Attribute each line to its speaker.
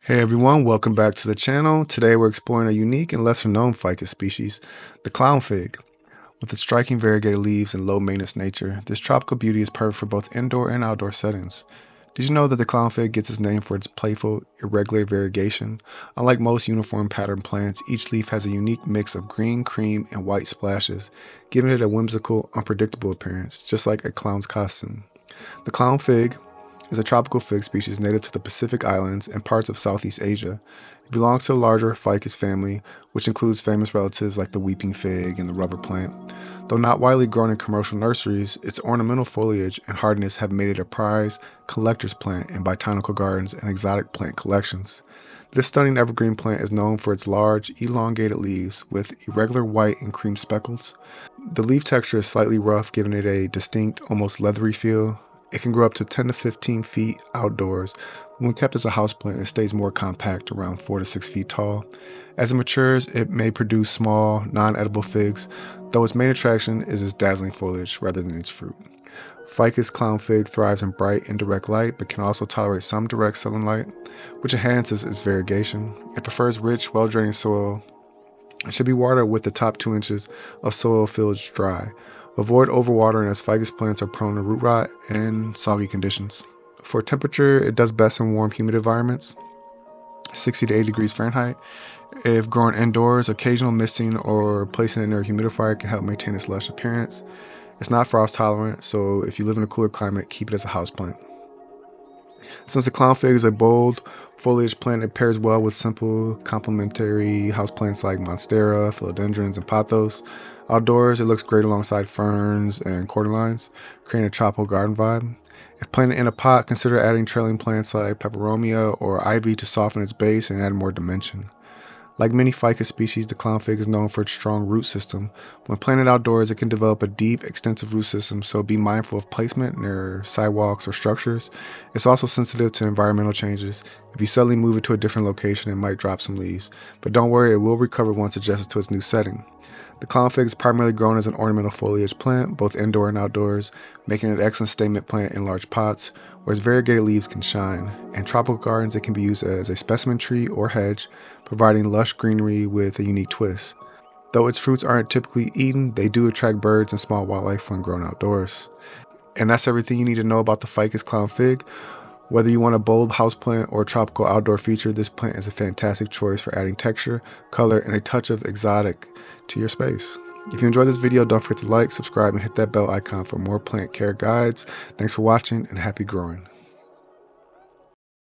Speaker 1: Hey everyone, welcome back to the channel. Today we're exploring a unique and lesser known ficus species, the clown fig. With its striking variegated leaves and low maintenance nature, this tropical beauty is perfect for both indoor and outdoor settings. Did you know that the clown fig gets its name for its playful, irregular variegation? Unlike most uniform pattern plants, each leaf has a unique mix of green, cream, and white splashes, giving it a whimsical, unpredictable appearance, just like a clown's costume. The clown fig is a tropical fig species native to the Pacific Islands and parts of Southeast Asia. It belongs to the larger ficus family, which includes famous relatives like the weeping fig and the rubber plant. Though not widely grown in commercial nurseries, its ornamental foliage and hardiness have made it a prized collector's plant in botanical gardens and exotic plant collections. This stunning evergreen plant is known for its large, elongated leaves with irregular white and cream speckles. The leaf texture is slightly rough, giving it a distinct, almost leathery feel. It can grow up to 10 to 15 feet outdoors. When kept as a houseplant, it stays more compact, around 4 to 6 feet tall. As it matures, it may produce small, non-edible figs, though its main attraction is its dazzling foliage rather than its fruit. Ficus clown fig thrives in bright, indirect light, but can also tolerate some direct sunlight, which enhances its variegation. It prefers rich, well-draining soil. It should be watered with the top 2 inches of soil filled dry. Avoid overwatering as ficus plants are prone to root rot and soggy conditions. For temperature, it does best in warm, humid environments, 60 to 80 degrees Fahrenheit. If grown indoors, occasional misting or placing it near a humidifier can help maintain its lush appearance. It's not frost tolerant, so if you live in a cooler climate, keep it as a houseplant. Since the clown fig is a bold foliage plant, it pairs well with simple complementary houseplants like monstera, philodendrons, and pothos. Outdoors, it looks great alongside ferns and cordyceps, creating a tropical garden vibe. If planted in a pot, consider adding trailing plants like peperomia or ivy to soften its base and add more dimension. Like many ficus species, the clown fig is known for its strong root system. When planted outdoors, it can develop a deep, extensive root system, so be mindful of placement near sidewalks or structures. It's also sensitive to environmental changes. If you suddenly move it to a different location, it might drop some leaves. But don't worry, it will recover once adjusted to its new setting. The clown fig is primarily grown as an ornamental foliage plant, both indoor and outdoors, making it an excellent statement plant in large pots, where its variegated leaves can shine. In tropical gardens, it can be used as a specimen tree or hedge, providing lush greenery with a unique twist. Though its fruits aren't typically eaten, they do attract birds and small wildlife when grown outdoors. And that's everything you need to know about the Ficus clown fig. Whether you want a bold houseplant or a tropical outdoor feature, this plant is a fantastic choice for adding texture, color, and a touch of exotic to your space. If you enjoyed this video, don't forget to like, subscribe, and hit that bell icon for more plant care guides. Thanks for watching and happy growing.